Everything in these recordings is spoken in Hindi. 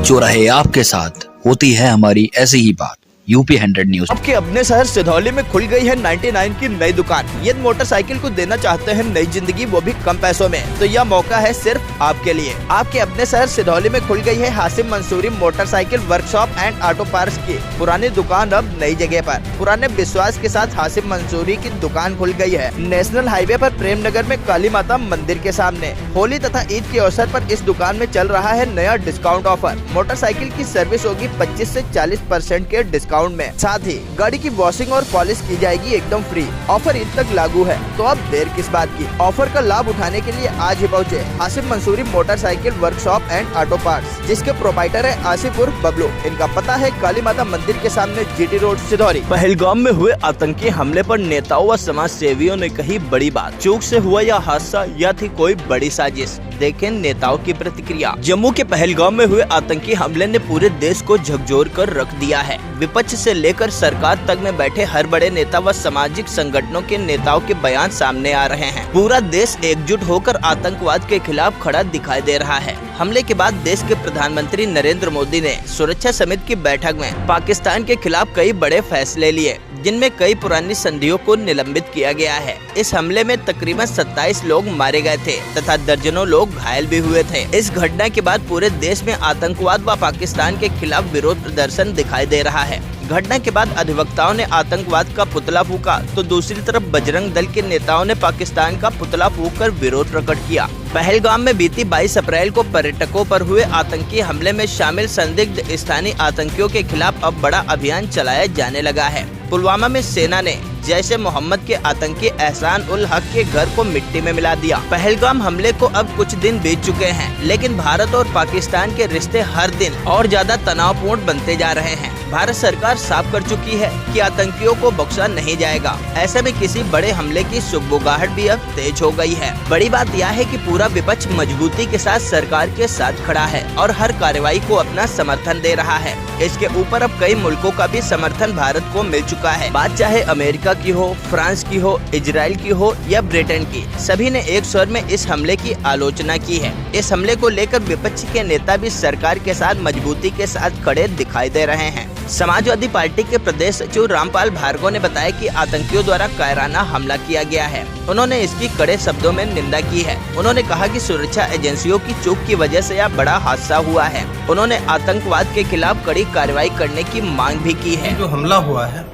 जो रहे आपके साथ, होती है हमारी ऐसी ही बात। UP 100 news. आपके अपने शहर सिधौली में खुल गई है 99 की नई दुकान। यदि मोटरसाइकिल को देना चाहते हैं नई जिंदगी, वो भी कम पैसों में, तो यह मौका है सिर्फ आपके लिए। आपके अपने शहर सिधौली में खुल गई है Hasim Mansoori motorcycle workshop and auto parts की पुरानी दुकान अब नई जगह पर। पुराने विश्वास के साथ हासिम मंसूरी की दुकान खुल गई है नेशनल हाईवे पर प्रेमनगर में काली माता मंदिर के सामने। होली तथा ईद के अवसर पर इस दुकान में चल रहा है नया डिस्काउंट ऑफर। मोटरसाइकिल की सर्विस होगी 25 से 40% के डिस्काउंट में। साथ ही गाड़ी की वॉशिंग और पॉलिश की जाएगी एकदम फ्री। ऑफर ईद तक लागू है, तो अब देर किस बात की। ऑफर का लाभ उठाने के लिए आज ही पहुँचे Hasim Mansoori motorcycle workshop and auto parts, जिसके प्रोपाइटर है आसिफ उर्फ बबलू। इनका पता है काली माता मंदिर के सामने, जीटी रोड, सिधौली। पहलगाम में हुए आतंकी हमले पर नेताओं व समाज सेवियों ने कही बड़ी बात। चूक से हुआ यह हादसा या थी कोई बड़ी साजिश? देखें नेताओं की प्रतिक्रिया। जम्मू के पहलगाम में हुए आतंकी हमले ने पूरे देश को झकझोर कर रख दिया है। विपक्ष से लेकर सरकार तक में बैठे हर बड़े नेता व सामाजिक संगठनों के नेताओं के बयान सामने आ रहे हैं। पूरा देश एकजुट होकर आतंकवाद के खिलाफ खड़ा दिखाई दे रहा है। हमले के बाद देश के प्रधानमंत्री नरेंद्र मोदी ने सुरक्षा समिति की बैठक में पाकिस्तान के खिलाफ कई बड़े फैसले लिए, जिनमें कई पुरानी संधियों को निलंबित किया गया है। इस हमले में तकरीबन 27 लोग मारे गए थे तथा दर्जनों लोग घायल भी हुए थे। इस घटना के बाद पूरे देश में आतंकवाद व पाकिस्तान के खिलाफ विरोध प्रदर्शन दिखाई दे रहा है। घटना के बाद अधिवक्ताओं ने आतंकवाद का पुतला फूका, तो दूसरी तरफ बजरंग दल के नेताओं ने पाकिस्तान का पुतला फूंक कर विरोध प्रकट किया। पहलगाम में बीती 22 अप्रैल को पर्यटकों पर हुए आतंकी हमले में शामिल संदिग्ध स्थानीय आतंकियों के खिलाफ अब बड़ा अभियान चलाया जाने लगा है। पुलवामा में सेना ने जैसे मोहम्मद के आतंकी एहसान उल हक के घर को मिट्टी में मिला दिया। पहलगाम हमले को अब कुछ दिन बीत चुके हैं, लेकिन भारत और पाकिस्तान के रिश्ते हर दिन और ज्यादा तनावपूर्ण बनते जा रहे हैं। भारत सरकार साफ कर चुकी है कि आतंकियों को बख्शा नहीं जाएगा। ऐसे में किसी बड़े हमले की सुगबुगाहट भी अब तेज हो गई है। बड़ी बात यह है कि पूरा विपक्ष मजबूती के साथ सरकार के साथ खड़ा है और हर कार्रवाई को अपना समर्थन दे रहा है। इसके ऊपर अब कई मुल्कों का भी समर्थन भारत को मिल चुका है। बात चाहे अमेरिका की हो, फ्रांस की हो, इजराइल की हो या ब्रिटेन की, सभी ने एक स्वर में इस हमले की आलोचना की है। इस हमले को लेकर विपक्ष के नेता भी सरकार के साथ मजबूती के साथ खड़े दिखाई दे रहे हैं। समाजवादी पार्टी के प्रदेश सचिव रामपाल भार्गव ने बताया कि आतंकियों द्वारा कायराना हमला किया गया है। उन्होंने इसकी कड़े शब्दों में निंदा की है। उन्होंने कहा कि सुरक्षा एजेंसियों की चूक की वजह से यह बड़ा हादसा हुआ है। उन्होंने आतंकवाद के खिलाफ कड़ी कार्रवाई करने की मांग भी की है। जो हमला हुआ है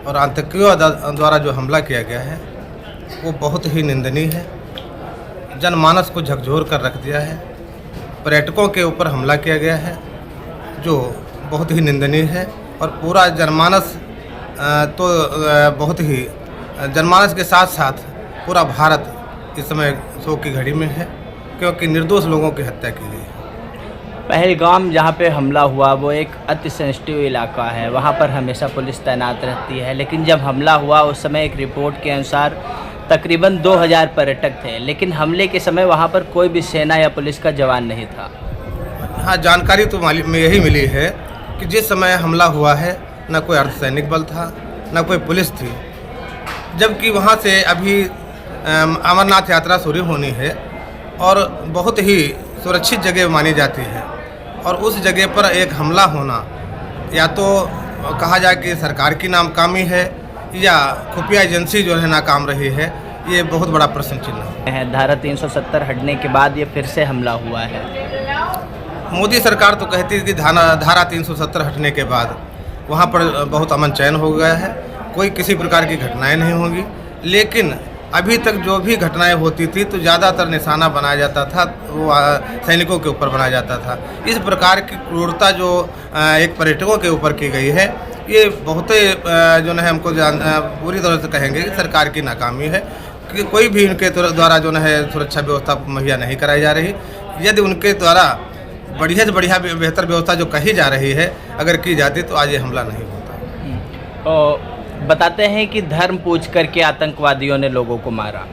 और आतंकियों द्वारा जो हमला किया गया है वो बहुत ही निंदनीय है। जनमानस को झकझोर कर रख दिया है। पर्यटकों के ऊपर हमला किया गया है जो बहुत ही निंदनीय है। और पूरा जनमानस तो बहुत ही जनमानस के साथ साथ पूरा भारत इस समय शोक की घड़ी में है, क्योंकि निर्दोष लोगों की हत्या की गई है। पहलगाम जहाँ पे हमला हुआ वो एक अति सेंसिटिव इलाका है, वहाँ पर हमेशा पुलिस तैनात रहती है। लेकिन जब हमला हुआ उस समय एक रिपोर्ट के अनुसार तकरीबन 2000 पर्यटक थे, लेकिन हमले के समय वहाँ पर कोई भी सेना या पुलिस का जवान नहीं था। हाँ, जानकारी तो में यही मिली है कि जिस समय हमला हुआ है न कोई अर्धसैनिक बल था न कोई पुलिस थी, जबकि वहाँ से अभी अमरनाथ यात्रा शुरू होनी है और बहुत ही सुरक्षित जगह मानी जाती है। और उस जगह पर एक हमला होना या तो कहा जाए कि सरकार की नाकामी है या खुफिया एजेंसी जो है नाकाम रही है, ये बहुत बड़ा प्रश्न चिन्ह है। धारा 370 हटने के बाद ये फिर से हमला हुआ है। मोदी सरकार तो कहती है कि धारा 370 हटने के बाद वहाँ पर बहुत अमन चैन हो गया है, कोई किसी प्रकार की घटनाएं नहीं होंगी। लेकिन अभी तक जो भी घटनाएं होती थी तो ज़्यादातर निशाना बनाया जाता था, वो सैनिकों के ऊपर बनाया जाता था। इस प्रकार की क्रूरता जो एक पर्यटकों के ऊपर की गई है, ये बहुत जो है हमको पूरी तरह से कहेंगे कि सरकार की नाकामी है कि कोई भी उनके द्वारा जो है सुरक्षा व्यवस्था मुहैया नहीं कराई जा रही। यदि उनके द्वारा बढ़िया से बढ़िया बेहतर व्यवस्था जो कही जा रही है अगर की जाती तो आज ये हमला नहीं होता। तो बताते हैं कि धर्म पूछ करके आतंकवादियों ने लोगों को मारा।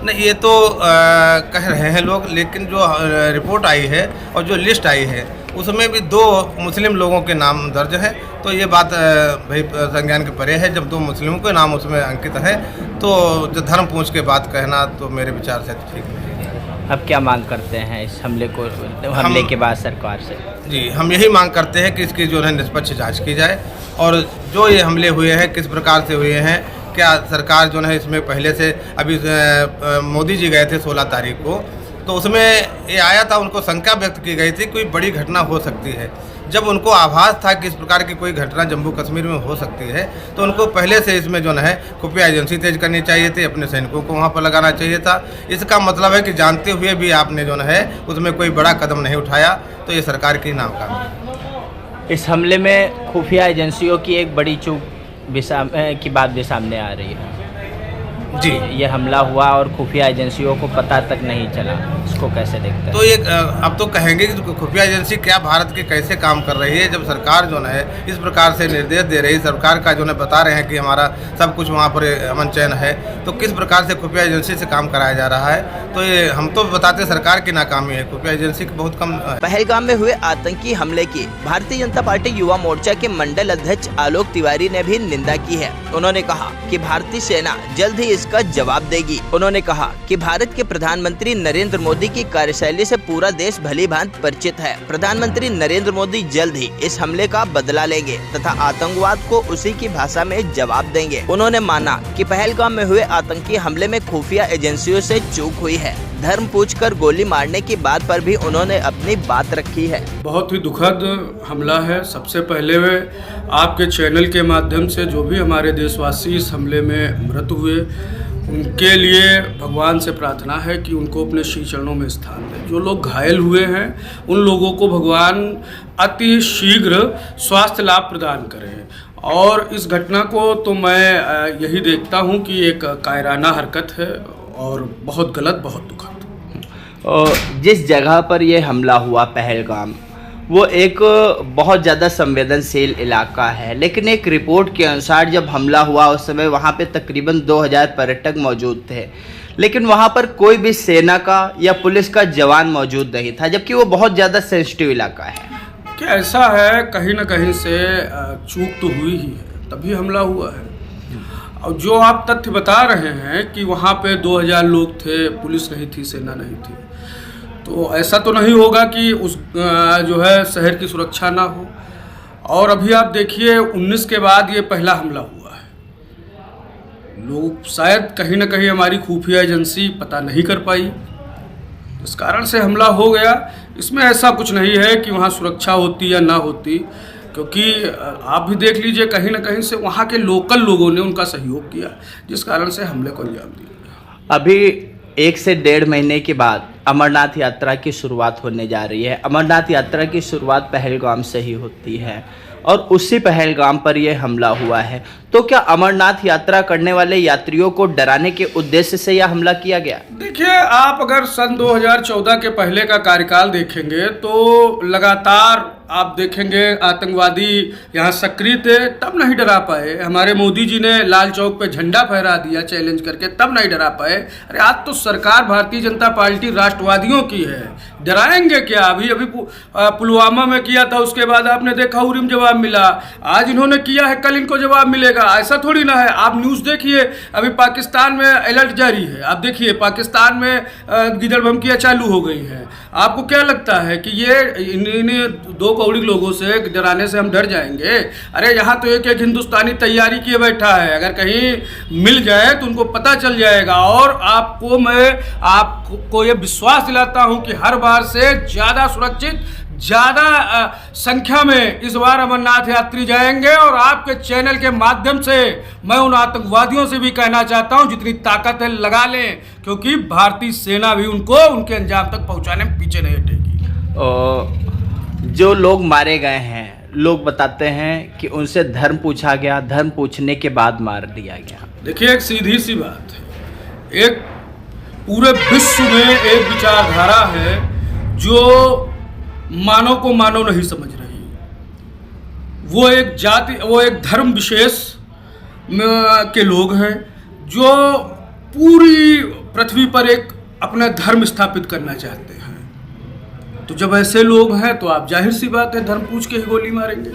नहीं, ये तो कह रहे हैं लोग, लेकिन जो रिपोर्ट आई है और जो लिस्ट आई है उसमें भी 2 मुस्लिम लोगों के नाम दर्ज है। तो ये बात भाई संज्ञान के परे है। जब 2 मुस्लिमों के नाम उसमें अंकित है तो जो धर्म पूछ के बात कहना तो मेरे विचार से ठीक नहीं है। अब क्या मांग करते हैं इस हमले के बाद सरकार से? जी, हम यही मांग करते हैं कि इसकी जो है निष्पक्ष जांच की जाए और जो ये हमले हुए हैं किस प्रकार से हुए हैं, क्या सरकार जो है इसमें पहले से अभी मोदी जी गए थे 16 तारीख को, तो उसमें ये आया था, उनको शंका व्यक्त की गई थी कोई बड़ी घटना हो सकती है। जब उनको आभास था कि इस प्रकार की कोई घटना जम्मू कश्मीर में हो सकती है तो उनको पहले से इसमें जो है खुफिया एजेंसी तेज करनी चाहिए थी, अपने सैनिकों को वहाँ पर लगाना चाहिए था। इसका मतलब है कि जानते हुए भी आपने जो है उसमें कोई बड़ा कदम नहीं उठाया, तो ये सरकार की नाकामी है। इस हमले में खुफिया एजेंसियों की एक बड़ी चूक की बात भी सामने आ रही है। जी, ये हमला हुआ और खुफिया एजेंसियों को पता तक नहीं चला, इसको कैसे देखते हैं? तो ये अब तो कहेंगे कि खुफिया एजेंसी क्या भारत की कैसे काम कर रही है, जब सरकार जो है इस प्रकार से निर्देश दे रही है, सरकार का जो है बता रहे हैं कि हमारा सब कुछ वहाँ पर अमन चैन है, तो किस प्रकार से खुफिया एजेंसी से काम कराया जा रहा है? तो ये हम तो बताते सरकार की नाकामी है, खुफिया एजेंसी की बहुत कम। पहलगाम में हुए आतंकी हमले की भारतीय जनता पार्टी युवा मोर्चा के मंडल अध्यक्ष आलोक तिवारी ने भी निंदा की है। उन्होंने कहा कि भारतीय सेना जल्द ही इसका जवाब देगी। उन्होंने कहा कि भारत के प्रधानमंत्री नरेंद्र मोदी की कार्यशैली से पूरा देश भली भांति परिचित है। प्रधानमंत्री नरेंद्र मोदी जल्द ही इस हमले का बदला लेंगे तथा आतंकवाद को उसी की भाषा में जवाब देंगे। उन्होंने माना कि पहलगाम में हुए आतंकी हमले में खुफिया एजेंसियों से चूक हुई है। धर्म पूछकर गोली मारने की बात पर भी उन्होंने अपनी बात रखी है। बहुत ही दुखद हमला है। सबसे पहले वे आपके चैनल के माध्यम से जो भी हमारे देशवासी इस हमले में मृत हुए उनके लिए भगवान से प्रार्थना है कि उनको अपने श्री चरणों में स्थान दें। जो लोग घायल हुए हैं उन लोगों को भगवान अति शीघ्र स्वास्थ्य लाभ प्रदान करें। और इस घटना को तो मैं यही देखता हूं कि एक कायराना हरकत है और बहुत गलत, बहुत दुखद। और जिस जगह पर यह हमला हुआ पहलगाम, वो एक बहुत ज़्यादा संवेदनशील इलाका है, लेकिन एक रिपोर्ट के अनुसार जब हमला हुआ उस समय वहाँ पे तकरीबन 2000 पर्यटक मौजूद थे, लेकिन वहाँ पर कोई भी सेना का या पुलिस का जवान मौजूद नहीं था, जबकि वो बहुत ज़्यादा सेंसिटिव इलाका है। क्या ऐसा है, कहीं ना कहीं से चूक तो हुई ही है, तभी हमला हुआ है। और जो आप तथ्य बता रहे हैं कि वहाँ पे 2000 लोग थे, पुलिस नहीं थी, सेना नहीं थी, तो ऐसा तो नहीं होगा कि उस जो है शहर की सुरक्षा ना हो। और अभी आप देखिए 19 के बाद ये पहला हमला हुआ है। लोग शायद कहीं ना कहीं हमारी खुफिया एजेंसी पता नहीं कर पाई, इस कारण से हमला हो गया। इसमें ऐसा कुछ नहीं है कि वहाँ सुरक्षा होती या ना होती, क्योंकि आप भी देख लीजिए कहीं ना कहीं से वहाँ के लोकल लोगों ने उनका सहयोग किया, जिस कारण से हमले को अंजाम दिया। अभी 1 से 1.5 महीने के बाद अमरनाथ यात्रा की शुरुआत होने जा रही है। अमरनाथ यात्रा की शुरुआत पहलगाम से ही होती है और उसी पहलगाम पर यह हमला हुआ है। तो क्या अमरनाथ यात्रा करने वाले यात्रियों को डराने के उद्देश्य से यह हमला किया गया? देखिए, आप अगर सन 2014 के पहले का कार्यकाल देखेंगे तो लगातार आप देखेंगे आतंकवादी यहाँ सक्रिय थे, तब नहीं डरा पाए। हमारे मोदी जी ने लाल चौक पे झंडा फहरा दिया चैलेंज करके, तब नहीं डरा पाए। अरे आज तो सरकार भारतीय जनता पार्टी राष्ट्रवादियों की है, डराएंगे क्या? अभी पुलवामा में किया था, उसके बाद आपने देखा उरी में जवाब मिला। आज इन्होंने किया है, कल इनको जवाब मिलेगा, ऐसा थोड़ी ना है। आप न्यूज़ देखिए, अभी पाकिस्तान में अलर्ट जारी है। आप देखिए पाकिस्तान में गिदड़ धमकियाँ चालू हो गई हैं। आपको क्या लगता है कि ये इन दो कौड़ी लोगों से डराने से हम डर जाएंगे? अरे यहाँ तो एक हिंदुस्तानी तैयारी किए बैठा है, अगर कहीं मिल जाए तो उनको पता चल जाएगा। और आपको ये विश्वास दिलाता हूँ कि हर बार से ज़्यादा सुरक्षित, ज़्यादा संख्या में इस बार अमरनाथ यात्री जाएंगे। और आपके चैनल के माध्यम से मैं उन आतंकवादियों से भी कहना चाहता हूं, जितनी ताकत है लगा लें, क्योंकि भारतीय सेना भी उनको उनके अंजाम तक पहुंचाने में पीछे नहीं हटेगी। जो लोग मारे गए हैं, लोग बताते हैं कि उनसे धर्म पूछा गया, धर्म पूछने के बाद मार दिया गया। देखिए, एक सीधी सी बात है, एक पूरे विश्व में एक विचारधारा है जो मानव को मानव नहीं समझ रही। वो एक जाति, वो एक धर्म विशेष के लोग हैं जो पूरी पृथ्वी पर एक अपना धर्म स्थापित करना चाहते हैं। तो जब ऐसे लोग हैं तो आप जाहिर सी बात है धर्म पूछ के ही गोली मारेंगे।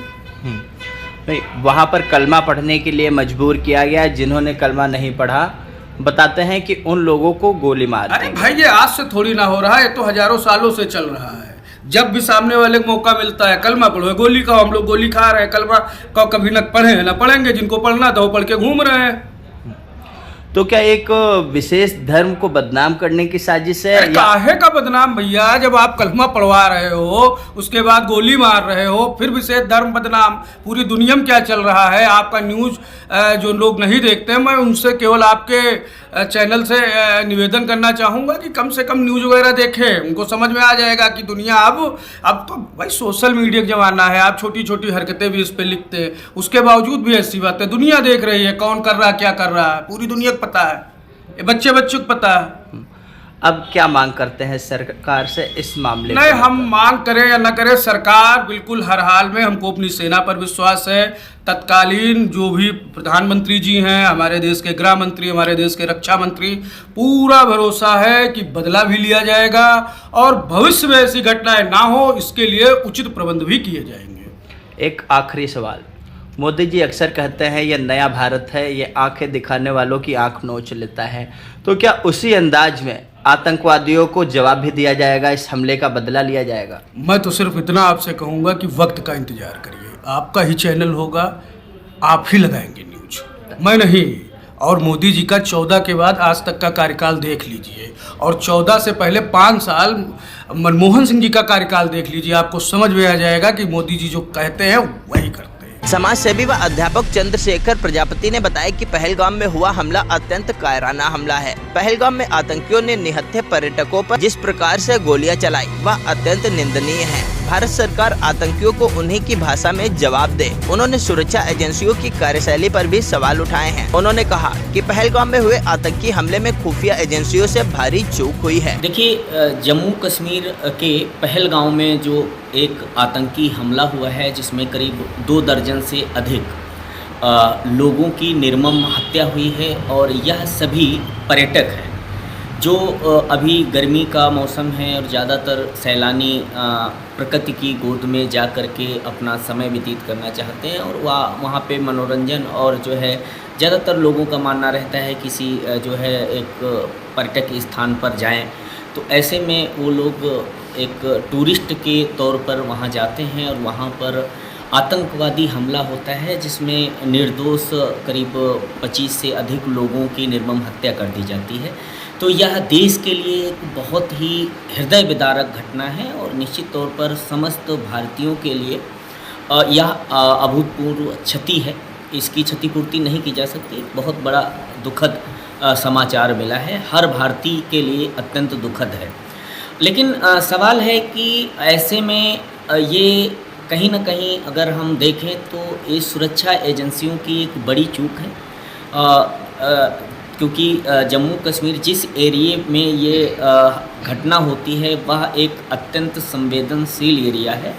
वहाँ पर कलमा पढ़ने के लिए मजबूर किया गया। जिन्होंने कलमा नहीं पढ़ा बताते हैं कि उन लोगों को गोली मार अरे दी। भाई, ये आज से थोड़ी ना हो रहा है, ये तो हजारों सालों से चल रहा है। जब भी सामने वाले को मौका मिलता है, कलमा पढ़ो, गोली खाओ। हम लोग गोली खा रहे हैं, कलमा का कभी न पढ़े हैं ना पढ़ेंगे। जिनको पढ़ना था वो पढ़ के घूम रहे हैं। तो क्या एक विशेष धर्म को बदनाम करने की साजिश है? अरे काहे का बदनाम भैया? जब आप कलमा पढ़वा रहे हो, उसके बाद गोली मार रहे हो, फिर विशेष धर्म बदनाम? पूरी दुनिया में क्या चल रहा है? आपका न्यूज जो लोग नहीं देखते, मैं उनसे केवल आपके चैनल से निवेदन करना चाहूँगा कि कम से कम न्यूज वगैरह देखें। उनको समझ में आ जाएगा कि दुनिया अब तो भाई सोशल मीडिया का ज़माना है। आप छोटी छोटी हरकतें भी इस पर लिखते हैं, उसके बावजूद भी ऐसी बात है। दुनिया देख रही है कौन कर रहा है, क्या कर रहा है, पूरी दुनिया को पता है, ये बच्चों को पता है। अब क्या मांग करते हैं सरकार से इस मामले नहीं, को? हम मांग करें या न करें, सरकार बिल्कुल हर हाल में, हमको अपनी सेना पर विश्वास है। तत्कालीन जो भी प्रधानमंत्री जी हैं, हमारे देश के गृह मंत्री, हमारे देश के रक्षा मंत्री, पूरा भरोसा है कि बदला भी लिया जाएगा और भविष्य में ऐसी घटनाएं ना हो, इसके लिए उचित प्रबंध भी किए जाएंगे। एक आखिरी सवाल, मोदी जी अक्सर कहते हैं ये नया भारत है, ये आंखें दिखाने वालों की आंख नोच लेता है, तो क्या उसी अंदाज में आतंकवादियों को जवाब भी दिया जाएगा, इस हमले का बदला लिया जाएगा? मैं तो सिर्फ इतना आपसे कहूँगा कि वक्त का इंतजार करिए। आपका ही चैनल होगा, आप ही लगाएंगे न्यूज, मैं नहीं। और मोदी जी का 14 के बाद आज तक का कार्यकाल देख लीजिए, और 14 से पहले 5 साल मनमोहन सिंह जी का कार्यकाल देख लीजिए। आपको समझ में आ जाएगा कि मोदी जी जो कहते हैं वही करते हैं। समाज सेवी व अध्यापक चंद्रशेखर प्रजापति ने बताया कि पहलगाम में हुआ हमला अत्यंत कायराना हमला है। पहलगाम में आतंकियों ने निहत्थे पर्यटकों पर जिस प्रकार से गोलियां चलाई वह अत्यंत निंदनीय है। भारत सरकार आतंकियों को उन्हीं की भाषा में जवाब दे। उन्होंने सुरक्षा एजेंसियों की कार्यशैली पर भी सवाल उठाए हैं। उन्होंने कहा कि पहलगाम में हुए आतंकी हमले में खुफिया एजेंसियों से भारी चूक हुई है। देखिए, जम्मू कश्मीर के पहलगाम में जो एक आतंकी हमला हुआ है, जिसमें करीब 2 दर्जन से अधिक लोगों की निर्मम हत्या हुई है, और यह सभी पर्यटक हैं जो अभी गर्मी का मौसम है और ज़्यादातर सैलानी प्रकृति की गोद में जा कर के अपना समय व्यतीत करना चाहते हैं, और वहाँ पे मनोरंजन और जो है ज़्यादातर लोगों का मानना रहता है किसी जो है एक पर्यटक स्थान पर जाएं, तो ऐसे में वो लोग एक टूरिस्ट के तौर पर वहाँ जाते हैं और वहाँ पर आतंकवादी हमला होता है, जिसमें निर्दोष करीब 25 से अधिक लोगों की निर्मम हत्या कर दी जाती है। तो यह देश के लिए एक बहुत ही हृदय विदारक घटना है, और निश्चित तौर पर समस्त भारतीयों के लिए यह अभूतपूर्व क्षति है। इसकी क्षतिपूर्ति नहीं की जा सकती। बहुत बड़ा दुखद समाचार मिला है, हर भारतीय के लिए अत्यंत दुखद है। लेकिन सवाल है कि ऐसे में ये कहीं ना कहीं अगर हम देखें तो ये सुरक्षा एजेंसियों की एक बड़ी चूक है, क्योंकि जम्मू कश्मीर जिस एरिए में ये घटना होती है वह एक अत्यंत संवेदनशील एरिया है,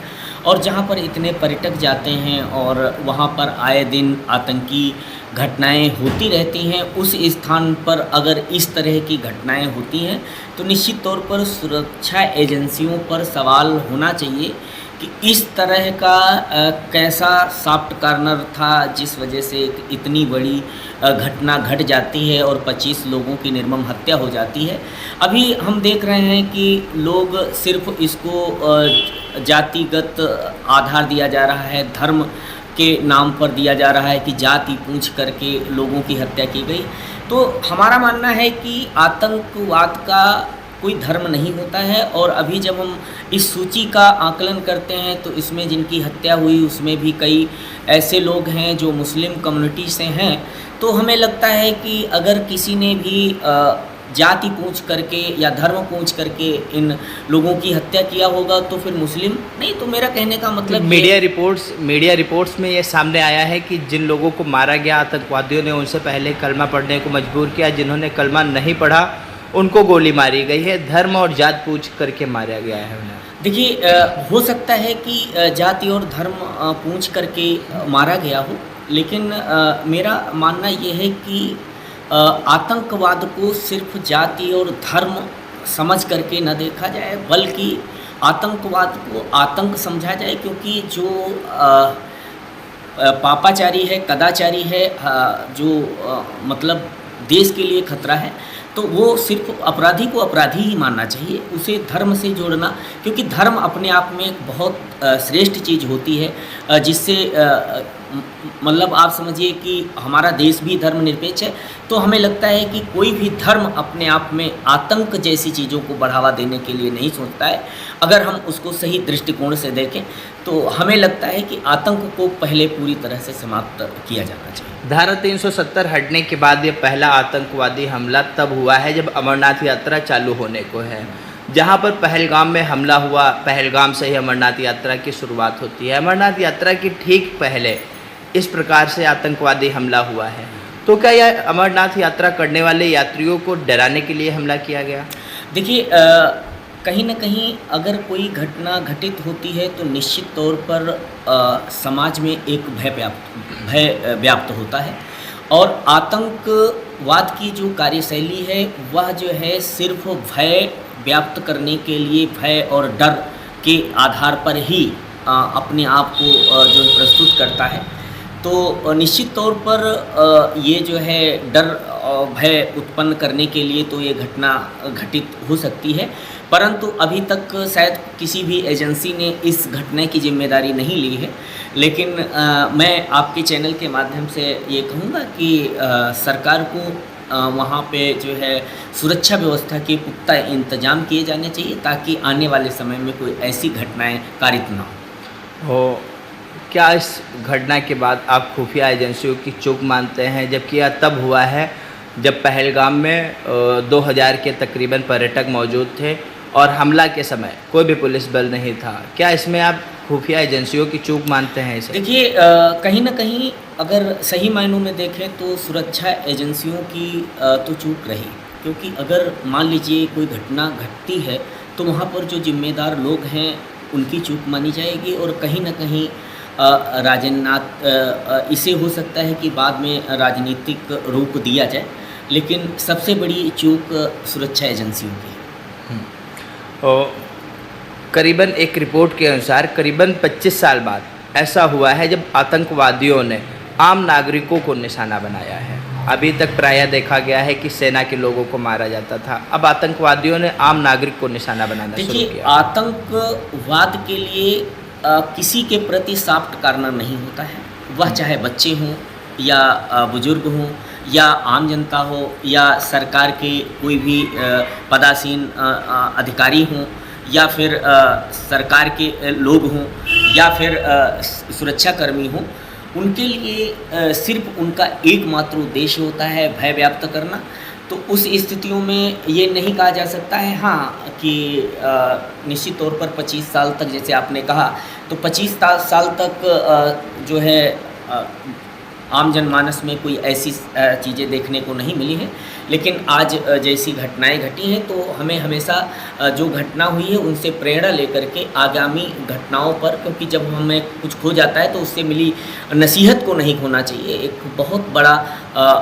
और जहाँ पर इतने पर्यटक जाते हैं और वहाँ पर आए दिन आतंकी घटनाएं होती रहती हैं, उस स्थान पर अगर इस तरह की घटनाएं होती हैं तो निश्चित तौर पर सुरक्षा एजेंसियों पर सवाल होना चाहिए कि इस तरह का कैसा सॉफ्ट कॉर्नर था जिस वजह से इतनी बड़ी घटना घट जाती है और 25 लोगों की निर्मम हत्या हो जाती है। अभी हम देख रहे हैं कि लोग सिर्फ इसको जातिगत आधार दिया जा रहा है, धर्म के नाम पर दिया जा रहा है कि जाति पूछ करके लोगों की हत्या की गई। तो हमारा मानना है कि आतंकवाद का कोई धर्म नहीं होता है, और अभी जब हम इस सूची का आकलन करते हैं तो इसमें जिनकी हत्या हुई उसमें भी कई ऐसे लोग हैं जो मुस्लिम कम्युनिटी से हैं। तो हमें लगता है कि अगर किसी ने भी जाति पूछ करके या धर्म पूछ करके इन लोगों की हत्या किया होगा तो फिर मुस्लिम नहीं। तो मेरा कहने का मतलब मीडिया रिपोर्ट्स में ये सामने आया है कि जिन लोगों को मारा गया आतंकवादियों ने उनसे पहले कलमा पढ़ने को मजबूर किया, जिन्होंने कलमा नहीं पढ़ा उनको गोली मारी गई है, धर्म और जात पूछ करके मारा गया है उन्हें। देखिए, हो सकता है कि जाति और धर्म पूछ करके मारा गया हो, लेकिन मेरा मानना ये है कि आतंकवाद को सिर्फ जाति और धर्म समझ करके न देखा जाए, बल्कि आतंकवाद को आतंक समझा जाए, क्योंकि जो पापाचारी है, कदाचारी है, जो मतलब देश के लिए खतरा है, तो वो सिर्फ अपराधी को अपराधी ही मानना चाहिए, उसे धर्म से जोड़ना, क्योंकि धर्म अपने आप में एक बहुत श्रेष्ठ चीज़ होती है, जिससे मतलब आप समझिए कि हमारा देश भी धर्मनिरपेक्ष है। तो हमें लगता है कि कोई भी धर्म अपने आप में आतंक जैसी चीज़ों को बढ़ावा देने के लिए नहीं सोचता है। अगर हम उसको सही दृष्टिकोण से देखें तो हमें लगता है कि आतंक को पहले पूरी तरह से समाप्त किया जाना चाहिए। धारा 370 हटने के बाद ये पहला आतंकवादी हमला तब हुआ है जब अमरनाथ यात्रा चालू होने को है, जहाँ पर पहलगाम में हमला हुआ। पहलगाम से ही अमरनाथ यात्रा की शुरुआत होती है। अमरनाथ यात्रा की ठीक पहले इस प्रकार से आतंकवादी हमला हुआ है, तो क्या यह अमरनाथ यात्रा करने वाले यात्रियों को डराने के लिए हमला किया गया? देखिए, कहीं ना कहीं अगर कोई घटना घटित होती है तो निश्चित तौर पर समाज में एक भय व्याप्त होता है, और आतंकवाद की जो कार्यशैली है वह जो है सिर्फ भय व्याप्त करने के लिए, भय और डर के आधार पर ही अपने आप को जो प्रस्तुत करता है। तो निश्चित तौर पर ये जो है डर और भय उत्पन्न करने के लिए तो ये घटना घटित हो सकती है, परंतु अभी तक शायद किसी भी एजेंसी ने इस घटना की जिम्मेदारी नहीं ली है। लेकिन मैं आपके चैनल के माध्यम से ये कहूँगा कि सरकार को वहाँ पे जो है सुरक्षा व्यवस्था के पुख्ता इंतजाम किए जाने चाहिए, ताकि आने वाले समय में कोई ऐसी घटनाएं कारित ना हो। क्या इस घटना के बाद आप खुफिया एजेंसियों की चूक मानते हैं, जबकि यह तब हुआ है जब पहलगाम में 2000 के तकरीबन पर्यटक मौजूद थे और हमला के समय कोई भी पुलिस बल नहीं था? क्या इसमें आप खुफिया एजेंसियों की चूक मानते हैं इसे? देखिए, कहीं ना कहीं अगर सही मायनों में देखें तो सुरक्षा एजेंसियों की तो चूक रही, क्योंकि अगर मान लीजिए कोई घटना घटती है तो वहाँ पर जो जिम्मेदार लोग हैं उनकी चूक मानी जाएगी, और कहीं ना कहीं इसे हो सकता है कि बाद में राजनीतिक रूप दिया जाए, लेकिन सबसे बड़ी चूक सुरक्षा एजेंसियों की है। और करीबन एक रिपोर्ट के अनुसार करीबन 25 साल बाद ऐसा हुआ है जब आतंकवादियों ने आम नागरिकों को निशाना बनाया है। अभी तक प्रायः देखा गया है कि सेना के लोगों को मारा जाता था, अब आतंकवादियों ने आम नागरिक को निशाना बनाना शुरू किया। देखिए, आतंकवाद के लिए किसी के प्रति सॉफ्ट कॉर्नर नहीं होता है, वह चाहे बच्चे हों या बुजुर्ग हों या आम जनता हो या सरकार के कोई भी पदासीन अधिकारी हों या फिर सरकार के लोग हों या फिर सुरक्षाकर्मी हों, उनके लिए सिर्फ उनका एकमात्र उद्देश्य होता है भय व्याप्त करना। तो उस स्थितियों में ये नहीं कहा जा सकता है हाँ कि निश्चित तौर पर 25 साल तक, जैसे आपने कहा, तो 25 साल तक जो है आम जनमानस में कोई ऐसी चीज़ें देखने को नहीं मिली है। लेकिन आज जैसी घटनाएं घटी हैं तो हमें हमेशा जो घटना हुई है उनसे प्रेरणा लेकर के आगामी घटनाओं पर, क्योंकि जब हमें कुछ खो जाता है तो उससे मिली नसीहत को नहीं खोना चाहिए। एक बहुत बड़ा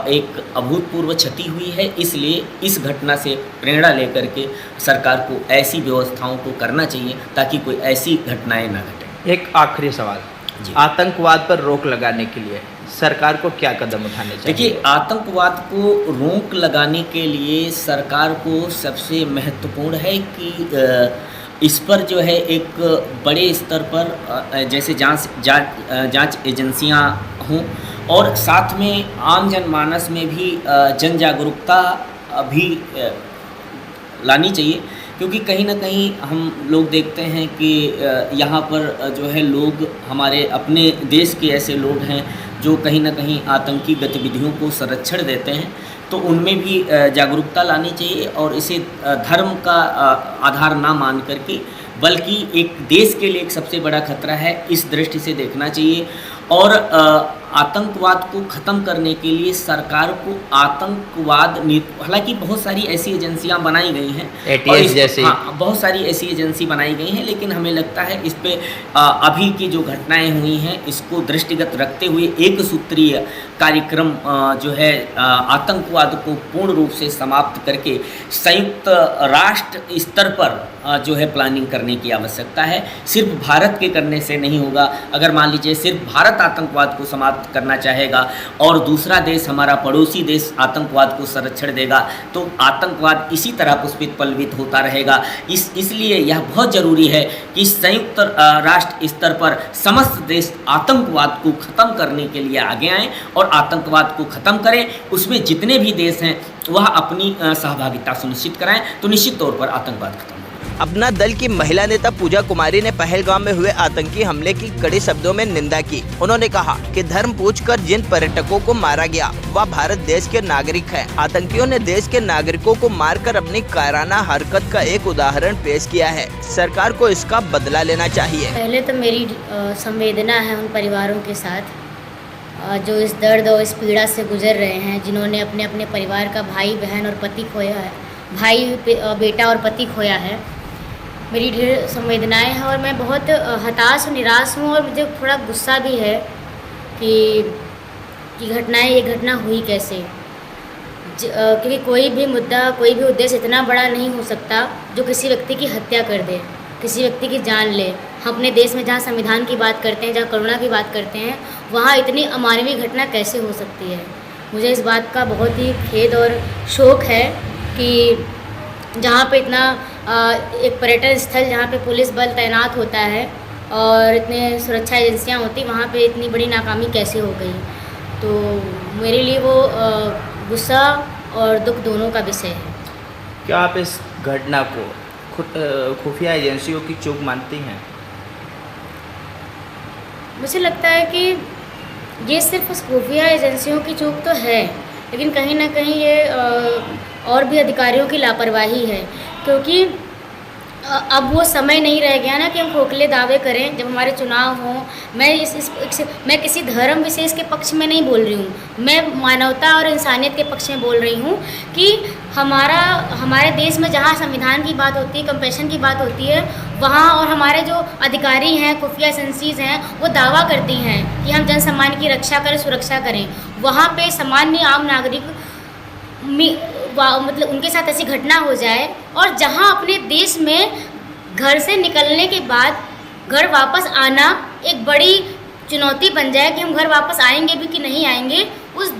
एक अभूतपूर्व क्षति हुई है, इसलिए इस घटना से प्रेरणा लेकर के सरकार को ऐसी व्यवस्थाओं को करना चाहिए ताकि कोई ऐसी घटनाएं ना घटें। एक आखिरी सवाल, आतंकवाद पर रोक लगाने के लिए सरकार को क्या कदम उठाने चाहिए? देखिए, आतंकवाद को रोक लगाने के लिए सरकार को सबसे महत्वपूर्ण है कि इस पर जो है एक बड़े स्तर पर जैसे जांच एजेंसियां हों और साथ में आम जनमानस में भी जन जागरूकता भी लानी चाहिए, क्योंकि कहीं ना कहीं हम लोग देखते हैं कि यहाँ पर जो है लोग हमारे अपने देश के ऐसे लोग हैं जो कहीं ना कहीं आतंकी गतिविधियों को संरक्षण देते हैं, तो उनमें भी जागरूकता लानी चाहिए और इसे धर्म का आधार ना मान करके बल्कि एक देश के लिए एक सबसे बड़ा खतरा है, इस दृष्टि से देखना चाहिए। और आतंकवाद को ख़त्म करने के लिए सरकार को आतंकवाद, हालांकि बहुत सारी ऐसी एजेंसियां बनाई गई हैं, ATS जैसे, हाँ, बहुत सारी ऐसी एजेंसी बनाई गई हैं, लेकिन हमें लगता है इस पे अभी की जो घटनाएं हुई हैं इसको दृष्टिगत रखते हुए एक सूत्रीय कार्यक्रम जो है आतंकवाद को पूर्ण रूप से समाप्त करके संयुक्त राष्ट्र स्तर पर जो है प्लानिंग करने की आवश्यकता है। सिर्फ भारत के करने से नहीं होगा। अगर मान लीजिए सिर्फ भारत आतंकवाद को समाप्त प्राप्त करना चाहेगा और दूसरा देश, हमारा पड़ोसी देश, आतंकवाद को संरक्षण देगा तो आतंकवाद इसी तरह पुष्पित पल्वित होता रहेगा। इसलिए यह बहुत ज़रूरी है कि संयुक्त राष्ट्र स्तर पर समस्त देश आतंकवाद को ख़त्म करने के लिए आगे आएँ और आतंकवाद को ख़त्म करें। उसमें जितने भी देश हैं वह अपनी सहभागिता सुनिश्चित कराएं तो निश्चित तौर पर आतंकवाद खत्म होगा। अपना दल की महिला नेता पूजा कुमारी ने पहलगाम में हुए आतंकी हमले की कड़े शब्दों में निंदा की। उन्होंने कहा कि धर्म पूछकर जिन पर्यटकों को मारा गया वह भारत देश के नागरिक हैं। आतंकियों ने देश के नागरिकों को मारकर अपनी कायराना हरकत का एक उदाहरण पेश किया है। सरकार को इसका बदला लेना चाहिए। पहले तो मेरी संवेदना है उन परिवारों के साथ जो इस दर्द और इस पीड़ा से गुजर रहे हैं, जिन्होंने अपने अपने परिवार का भाई बहन और पति खोया है, बेटा और पति खोया है। मेरी ढेर संवेदनाएं हैं और मैं बहुत हताश और निराश हूँ और मुझे थोड़ा गुस्सा भी है कि ये घटना हुई कैसे। क्योंकि कोई भी मुद्दा, कोई भी उद्देश्य इतना बड़ा नहीं हो सकता जो किसी व्यक्ति की हत्या कर दे, किसी व्यक्ति की जान ले। हम अपने देश में जहाँ संविधान की बात करते हैं, जहाँ करुणा की बात करते हैं, वहाँ इतनी अमानवीय घटना कैसे हो सकती है। मुझे इस बात का बहुत ही खेद और शोक है कि जहाँ पे इतना एक पर्यटन स्थल जहाँ पे पुलिस बल तैनात होता है और इतने सुरक्षा एजेंसियाँ होती, वहाँ पे इतनी बड़ी नाकामी कैसे हो गई। तो मेरे लिए वो गुस्सा और दुख दोनों का विषय है। क्या आप इस घटना को खुफिया एजेंसियों की चूक मानती हैं? मुझे लगता है कि ये सिर्फ उस खुफिया एजेंसियों की चूक तो है, लेकिन कहीं ना कहीं ये और भी अधिकारियों की लापरवाही है। क्योंकि अब वो समय नहीं रह गया ना कि हम खोखले दावे करें जब हमारे चुनाव हों। मैं किसी धर्म विशेष के पक्ष में नहीं बोल रही हूँ, मैं मानवता और इंसानियत के पक्ष में बोल रही हूँ कि हमारे देश में जहाँ संविधान की बात होती है, कंपैशन की बात होती है, वहाँ और हमारे जो अधिकारी हैं, खुफिया एजेंसीज़ हैं, वो दावा करती हैं कि हम जन सम्मान की रक्षा करें, सुरक्षा करें। वहाँ पे सामान्य आम नागरिक मतलब उनके साथ ऐसी घटना हो जाए और जहाँ अपने देश में घर से निकलने के बाद घर वापस आना एक बड़ी चुनौती बन जाए कि हम घर वापस आएंगे भी कि नहीं आएंगे, उस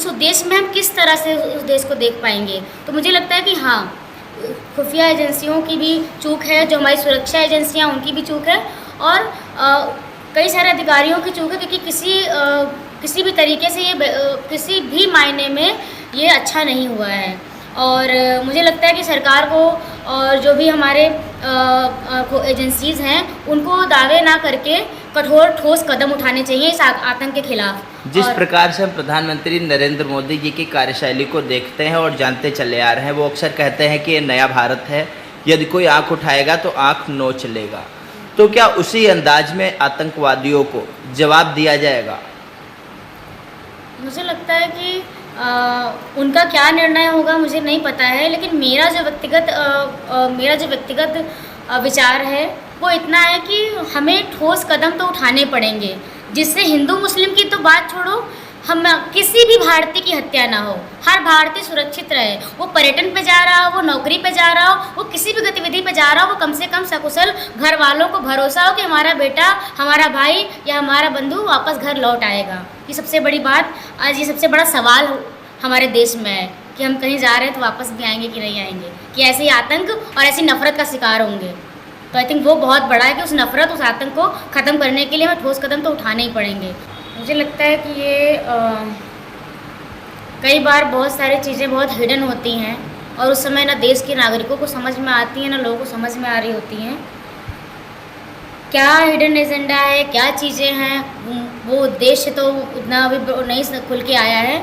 उद्देश्य में हम किस तरह से उस देश को देख पाएंगे। तो मुझे लगता है कि हाँ, खुफिया एजेंसियों की भी चूक है, जो हमारी सुरक्षा एजेंसियां उनकी भी चूक है और कई सारे अधिकारियों की चूक है, क्योंकि किसी भी तरीके से ये किसी भी मायने में ये अच्छा नहीं हुआ है। और मुझे लगता है कि सरकार को और जो भी हमारे एजेंसीज़ हैं उनको दावे ना करके कठोर ठोस कदम उठाने चाहिए इस आतंक के खिलाफ। जिस प्रकार से हम प्रधानमंत्री नरेंद्र मोदी जी की कार्यशैली को देखते हैं और जानते चले आ रहे हैं, वो अक्सर कहते हैं कि ये नया भारत है, यदि कोई आँख उठाएगा तो आँख नोच लेगा। तो क्या उसी अंदाज में आतंकवादियों को जवाब दिया जाएगा? मुझे लगता है कि उनका क्या निर्णय होगा मुझे नहीं पता है, लेकिन मेरा जो व्यक्तिगत विचार है वो इतना है कि हमें ठोस कदम तो उठाने पड़ेंगे जिससे हिंदू मुस्लिम की तो बात छोड़ो, हम किसी भी भारतीय की हत्या ना हो, हर भारतीय सुरक्षित रहे। वो पर्यटन पे जा रहा हो, वो नौकरी पे जा रहा हो, वो किसी भी गतिविधि पे जा रहा हो, वो कम से कम सकुशल घर वालों को भरोसा हो कि हमारा बेटा, हमारा भाई या हमारा बंधु वापस घर लौट आएगा। ये सबसे बड़ी बात आज, ये सबसे बड़ा सवाल हमारे देश में है कि हम कहीं जा रहे हैं तो वापस भी आएंगे कि नहीं आएंगे, कि ऐसे ही आतंक और ऐसी नफरत का शिकार होंगे। तो आई थिंक वो बहुत बड़ा है कि उस नफरत, उस आतंक को ख़त्म करने के लिए हमें ठोस कदम तो उठाने ही पड़ेंगे। मुझे लगता है कि ये कई बार बहुत सारी चीज़ें बहुत हिडन होती हैं और उस समय ना देश के नागरिकों को समझ में आती हैं, ना लोगों को समझ में आ रही होती हैं। क्या हिडन एजेंडा है, क्या चीज़ें हैं, वो उद्देश्य तो उतना अभी नहीं खुल के आया है।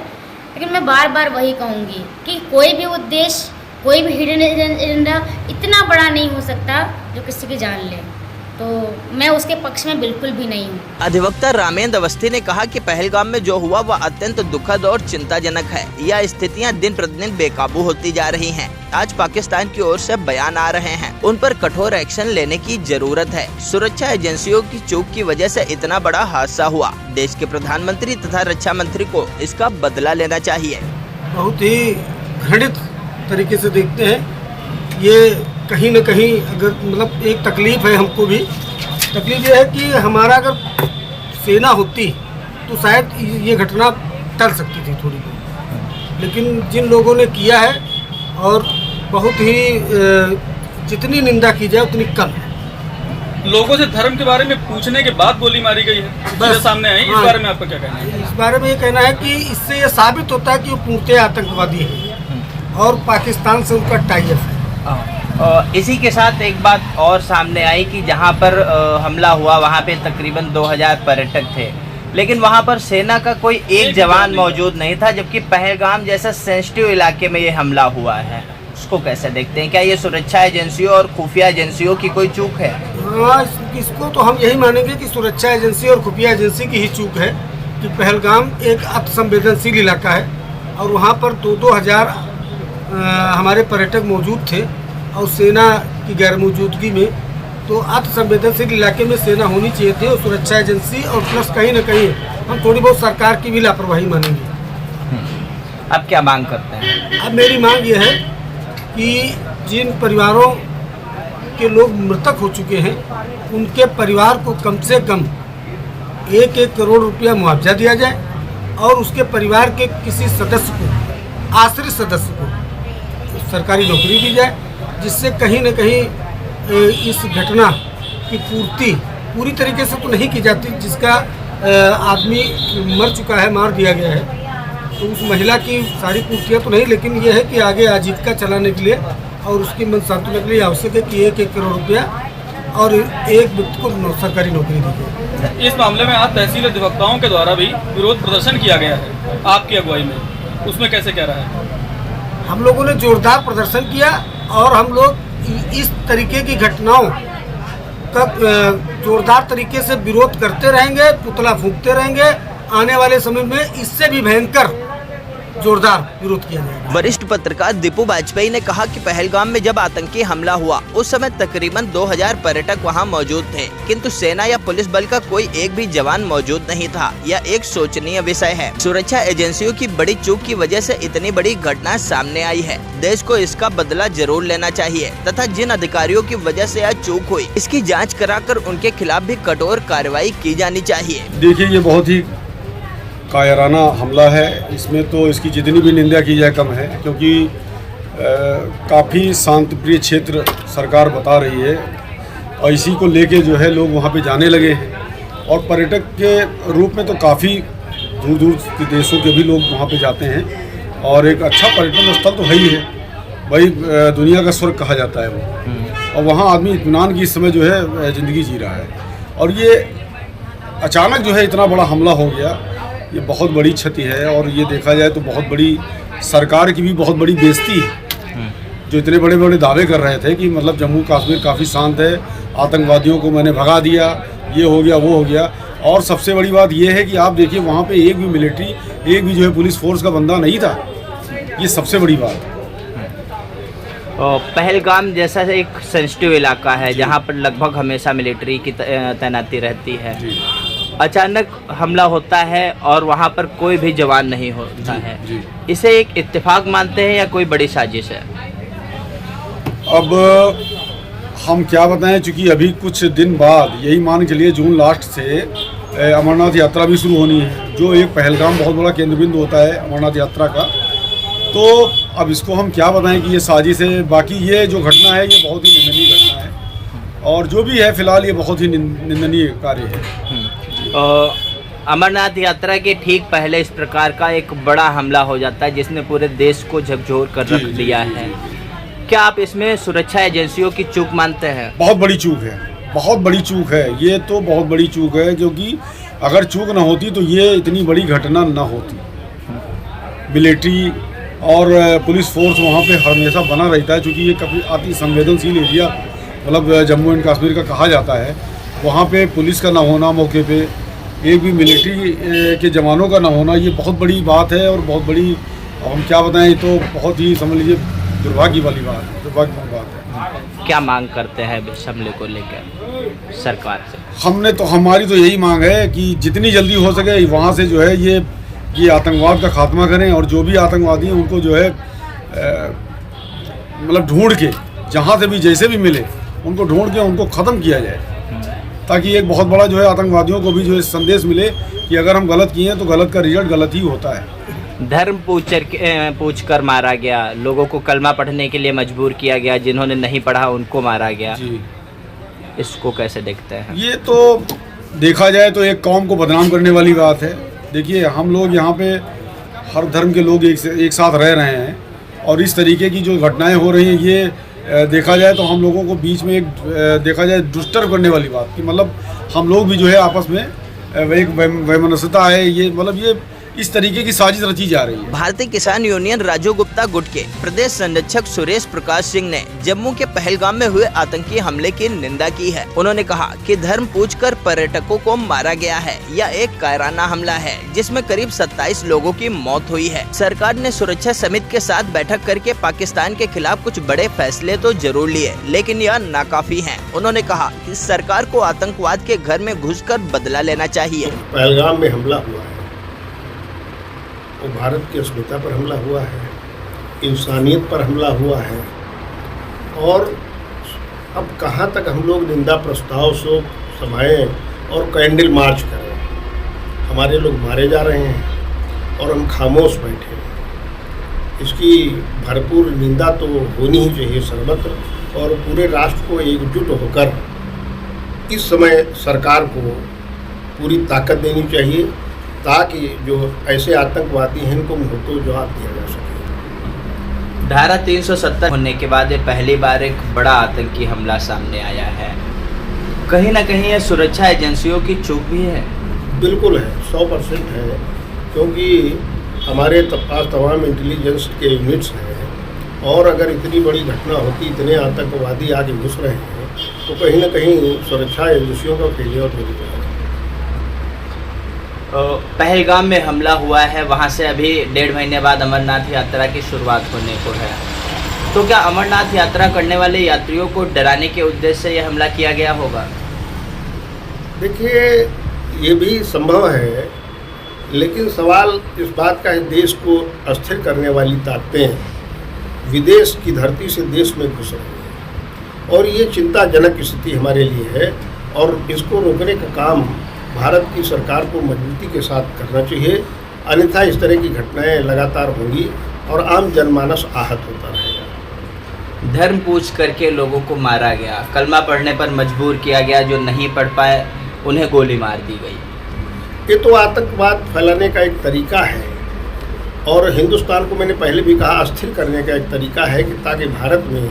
लेकिन मैं बार बार वही कहूँगी कि कोई भी उद्देश्य, कोई भी हिडन एजेंडा इतना बड़ा नहीं हो सकता जो किसी की जान ले। तो मैं उसके पक्ष में बिल्कुल भी नहीं हूँ। अधिवक्ता रामेंद्र अवस्थी ने कहा कि पहलगाम में जो हुआ वह अत्यंत दुखद और चिंताजनक है। यह स्थितियां दिन प्रतिदिन बेकाबू होती जा रही हैं। आज पाकिस्तान की ओर से बयान आ रहे हैं, उन पर कठोर एक्शन लेने की जरूरत है। सुरक्षा एजेंसियों की चूक की वजह से इतना बड़ा हादसा हुआ। देश के प्रधानमंत्री तथा रक्षा मंत्री को इसका बदला लेना चाहिए। बहुत ही घृणित तरीके से देखते हैं ये। कहीं न कहीं अगर मतलब एक तकलीफ है, हमको भी तकलीफ ये है कि हमारा अगर सेना होती तो शायद ये घटना टल सकती थी थोड़ी बहुत, लेकिन जिन लोगों ने किया है और बहुत ही जितनी निंदा की जाए उतनी कम है। लोगों से धर्म के बारे में पूछने के बाद गोली मारी गई है, बस सामने आई। इस बारे में आपका क्या कहना है? इस बारे में ये कहना है कि इससे ये साबित होता है कि वो पूर्णतः आतंकवादी है और पाकिस्तान से उनका टाई अप है। इसी के साथ एक बात और सामने आई कि जहां पर हमला हुआ वहां पे तकरीबन 2000 पर्यटक थे, लेकिन वहां पर सेना का कोई एक जवान मौजूद नहीं था, जबकि पहलगाम जैसा सेंसिटिव इलाके में ये हमला हुआ है। उसको कैसे देखते हैं? क्या ये सुरक्षा एजेंसियों और खुफिया एजेंसियों की कोई चूक है? हाँ, इसको तो हम यही मानेंगे कि सुरक्षा एजेंसी और खुफिया एजेंसी की ही चूक है कि पहलगाम एक अति संवेदनशील इलाका है और वहाँ पर 2-2 हज़ार हमारे पर्यटक मौजूद थे और सेना की गैर मौजूदगी में, तो अति संवेदनशील इलाके में सेना होनी चाहिए थी और सुरक्षा एजेंसी, और प्लस कहीं न कहीं हम थोड़ी बहुत सरकार की भी लापरवाही मानेंगे। अब क्या मांग करते हैं? अब मेरी मांग ये है कि जिन परिवारों के लोग मृतक हो चुके हैं उनके परिवार को कम से कम 1-1 करोड़ रुपया मुआवजा दिया जाए और उसके परिवार के किसी सदस्य को, आश्रित सदस्य को सरकारी नौकरी दी जाए, जिससे कहीं न कहीं इस घटना की पूर्ति पूरी तरीके से तो नहीं की जाती, जिसका आदमी मर चुका है, मार दिया गया है, तो उस महिला की सारी पूर्तियाँ तो नहीं, लेकिन ये है कि आगे आजीविका चलाने के लिए और उसकी मन सांत्वना के लिए आवश्यक है कि 1-1 करोड़ रुपया और एक व्यक्ति को सरकारी नौकरी दी जाए। इस मामले में आज तहसील अधिवक्ताओं के द्वारा भी विरोध प्रदर्शन किया गया है आपकी अगुवाई में, उसमें कैसे क्या रहा है? हम लोगों ने जोरदार प्रदर्शन किया और हम लोग इस तरीके की घटनाओं का जोरदार तरीके से विरोध करते रहेंगे, पुतला फूंकते रहेंगे। आने वाले समय में इससे भी भयंकर जोरदार विरोध किया जाएगा। वरिष्ठ पत्रकार दीपू वाजपेयी ने कहा कि पहलगाम में जब आतंकी हमला हुआ उस समय तकरीबन 2000 पर्यटक वहां मौजूद थे, किंतु सेना या पुलिस बल का कोई एक भी जवान मौजूद नहीं था। यह एक शोचनीय विषय है। सुरक्षा एजेंसियों की बड़ी चूक की वजह से इतनी बड़ी घटना सामने आई है। देश को इसका बदला जरूर लेना चाहिए तथा जिन अधिकारियों की वजह से यह चूक हुई इसकी जाँच कराकर उनके खिलाफ भी कठोर कार्रवाई की जानी चाहिए। देखिए, ये बहुत ही कायराना हमला है। इसमें तो इसकी जितनी भी निंदा की जाए कम है, क्योंकि काफ़ी शांतिप्रिय क्षेत्र सरकार बता रही है और इसी को लेके जो है लोग वहाँ पे जाने लगे हैं और पर्यटक के रूप में तो काफ़ी दूर दूर के देशों के भी लोग वहाँ पे जाते हैं और एक अच्छा पर्यटन स्थल तो है ही है भाई, दुनिया का स्वर्ग कहा जाता है वो। और वहाँ आदमी इत्मीनान की इस समय जो है ज़िंदगी जी रहा है और ये अचानक जो है इतना बड़ा हमला हो गया, ये बहुत बड़ी क्षति है। और ये देखा जाए तो बहुत बड़ी सरकार की भी बहुत बड़ी बेइज्जती है, जो इतने बड़े बड़े दावे कर रहे थे कि मतलब जम्मू कश्मीर काफ़ी शांत है, आतंकवादियों को मैंने भगा दिया, ये हो गया वो हो गया। और सबसे बड़ी बात ये है कि आप देखिए वहाँ पे एक भी मिलिट्री, एक भी जो है पुलिस फोर्स का बंदा नहीं था। ये सबसे बड़ी बात है। पहलगाम जैसा एक सेंसिटिव इलाका है जहाँ पर लगभग हमेशा मिलिट्री की तैनाती रहती है। अचानक हमला होता है और वहाँ पर कोई भी जवान नहीं होता है। इसे एक इत्तेफाक मानते हैं या कोई बड़ी साजिश है? अब हम क्या बताएं, चूँकि अभी कुछ दिन बाद यही मान के लिए जून लास्ट से अमरनाथ यात्रा भी शुरू होनी है, जो एक पहलगाम बहुत बड़ा केंद्र बिंदु होता है अमरनाथ यात्रा का। तो अब इसको हम क्या बताएं कि ये साजिश है। बाकी ये जो घटना है ये बहुत ही निंदनीय घटना है और जो भी है फिलहाल ये बहुत ही निंदनीय कार्य है। अमरनाथ यात्रा के ठीक पहले इस प्रकार का एक बड़ा हमला हो जाता है जिसने पूरे देश को झकझोर कर रख दिया है। क्या आप इसमें सुरक्षा एजेंसियों की चूक मानते हैं? बहुत बड़ी चूक है, बहुत बड़ी चूक है। ये तो बहुत बड़ी चूक है, क्योंकि अगर चूक ना होती तो ये इतनी बड़ी घटना ना होती। मिलिट्री और पुलिस फोर्स वहाँ पे हमेशा बना रहता है, क्योंकि ये काफ़ी अति संवेदनशील एरिया मतलब जम्मू एंड कश्मीर का कहा जाता है। वहाँ पे पुलिस का ना होना, मौके पे एक भी मिलिट्री के जवानों का ना होना, ये बहुत बड़ी बात है और बहुत बड़ी, हम क्या बताएं, तो बहुत ही समझ लीजिए दुर्भाग्य वाली बात है, दुर्भाग्यपूर्ण बात है। क्या मांग करते हैं इस हमले को लेकर सरकार से? हमारी तो यही मांग है कि जितनी जल्दी हो सके वहाँ से जो है ये आतंकवाद का खात्मा करें और जो भी आतंकवादी हैं उनको जो है मतलब ढूंढ के, जहाँ से भी जैसे भी मिले उनको ढूंढ के उनको ख़त्म किया जाए, ताकि एक बहुत बड़ा जो है आतंकवादियों को भी जो है संदेश मिले कि अगर हम गलत किए हैं तो गलत का रिजल्ट गलत ही होता है। धर्म पूछ कर मारा गया, लोगों को कलमा पढ़ने के लिए मजबूर किया गया, जिन्होंने नहीं पढ़ा उनको मारा गया जी। इसको कैसे देखते हैं? ये तो देखा जाए तो एक कौम को बदनाम करने वाली बात है। देखिए हम लोग यहाँ पे हर धर्म के लोग एक साथ रह रहे हैं और इस तरीके की जो घटनाएं हो रही हैं ये देखा जाए तो हम लोगों को बीच में एक देखा जाए डिस्टर्ब करने वाली बात कि मतलब हम लोग भी जो है आपस में एक वैमनस्यता है, ये मतलब ये इस तरीके की साजिश रची जा रही है। भारतीय किसान यूनियन राजू गुप्ता गुट के प्रदेश संरक्षक सुरेश प्रकाश सिंह ने जम्मू के पहलगाम में हुए आतंकी हमले की निंदा की है। उन्होंने कहा कि धर्म पूछकर पर्यटकों को मारा गया है, यह एक कायराना हमला है जिसमें करीब 27 लोगों की मौत हुई है। सरकार ने सुरक्षा समिति के साथ बैठक करके पाकिस्तान के खिलाफ कुछ बड़े फैसले तो जरूर लिए, लेकिन यह नाकाफी है। उन्होंने कहा कि सरकार को आतंकवाद के घर में घुसकर बदला लेना चाहिए। पहलगाम में हमला हुआ है, वो भारत की अस्मिता पर हमला हुआ है, इंसानियत पर हमला हुआ है और अब कहाँ तक हम लोग निंदा प्रस्ताव सभाएं और कैंडल मार्च करें। हमारे लोग मारे जा रहे हैं और हम खामोश बैठे हैं। इसकी भरपूर निंदा तो होनी ही चाहिए सर्वत्र और पूरे राष्ट्र को एकजुट होकर इस समय सरकार को पूरी ताकत देनी चाहिए ताकि जो ऐसे आतंकवादी हैं इनको मुंहतोड़ जवाब दिया जा सके। धारा 370 होने के बाद ये पहली बार एक बड़ा आतंकी हमला सामने आया है। कहीं ना कहीं ये सुरक्षा एजेंसियों की चूक भी है। बिल्कुल है, 100% है, क्योंकि हमारे पास तमाम इंटेलिजेंस के यूनिट्स हैं और अगर इतनी बड़ी घटना होती, इतने आतंकवादी आगे घुस रहे हैं तो कहीं ना कहीं सुरक्षा एजेंसियों का फेलियर हो जाएगा। पहलगाम में हमला हुआ है, वहाँ से अभी 1.5 महीने बाद अमरनाथ यात्रा की शुरुआत होने को है, तो क्या अमरनाथ यात्रा करने वाले यात्रियों को डराने के उद्देश्य से यह हमला किया गया होगा? देखिए ये भी संभव है, लेकिन सवाल इस बात का है देश को अस्थिर करने वाली ताकतें विदेश की धरती से देश में घुस रही हैं और ये चिंताजनक स्थिति हमारे लिए है और इसको रोकने का काम भारत की सरकार को मजबूती के साथ करना चाहिए, अन्यथा इस तरह की घटनाएं लगातार होंगी और आम जनमानस आहत होता रहेगा। धर्म पूछ करके लोगों को मारा गया, कलमा पढ़ने पर मजबूर किया गया, जो नहीं पढ़ पाए उन्हें गोली मार दी गई। ये तो आतंकवाद फैलाने का एक तरीका है और हिंदुस्तान को मैंने पहले भी कहा अस्थिर करने का एक तरीका है कि ताकि भारत में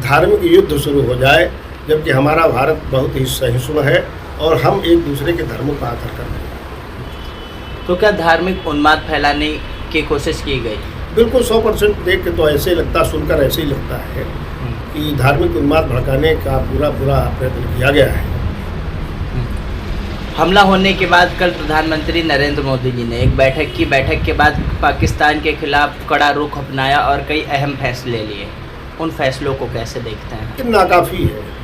धार्मिक युद्ध शुरू हो जाए, जबकि हमारा भारत बहुत ही सहिष्णु है और हम एक दूसरे के धर्मों का आदर करते हैं। तो क्या धार्मिक उन्माद फैलाने की कोशिश की गई? बिल्कुल 100% देख के तो ऐसे लगता, सुनकर ऐसे ही लगता है कि धार्मिक उन्माद भड़काने का पूरा प्रयत्न किया गया है। हमला होने के बाद कल प्रधानमंत्री नरेंद्र मोदी जी ने एक बैठक के बाद पाकिस्तान के खिलाफ कड़ा रुख अपनाया और कई अहम फैसले लिए। उन फैसलों को कैसे देखते हैं? नाकाफ़ी है।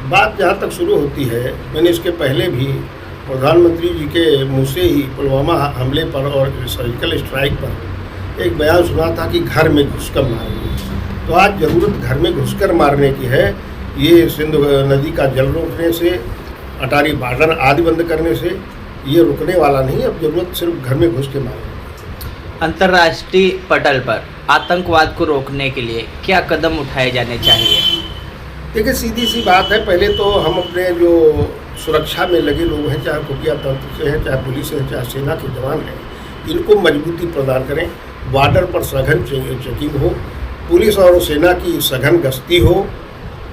बात जहाँ तक शुरू होती है, मैंने इसके पहले भी प्रधानमंत्री जी के मुँह से ही पुलवामा हमले पर और सर्जिकल स्ट्राइक पर एक बयान सुना था कि घर में घुसकर मारेंगे। तो आज ज़रूरत घर में घुसकर मारने की है। ये सिंध नदी का जल रोकने से, अटारी बॉर्डर आदि बंद करने से ये रुकने वाला नहीं। अब ज़रूरत सिर्फ घर में घुस के मारने। अंतर्राष्ट्रीय पटल पर आतंकवाद को रोकने के लिए क्या कदम उठाए जाने चाहिए? देखिए सीधी सी बात है, पहले तो हम अपने जो सुरक्षा में लगे लोग हैं, चाहे खुफिया तंत्र से हैं, चाहे पुलिस है, चाहे सेना के जवान हैं, इनको मजबूती प्रदान करें। बॉर्डर पर सघन चेकिंग हो, पुलिस और सेना की सघन गश्ती हो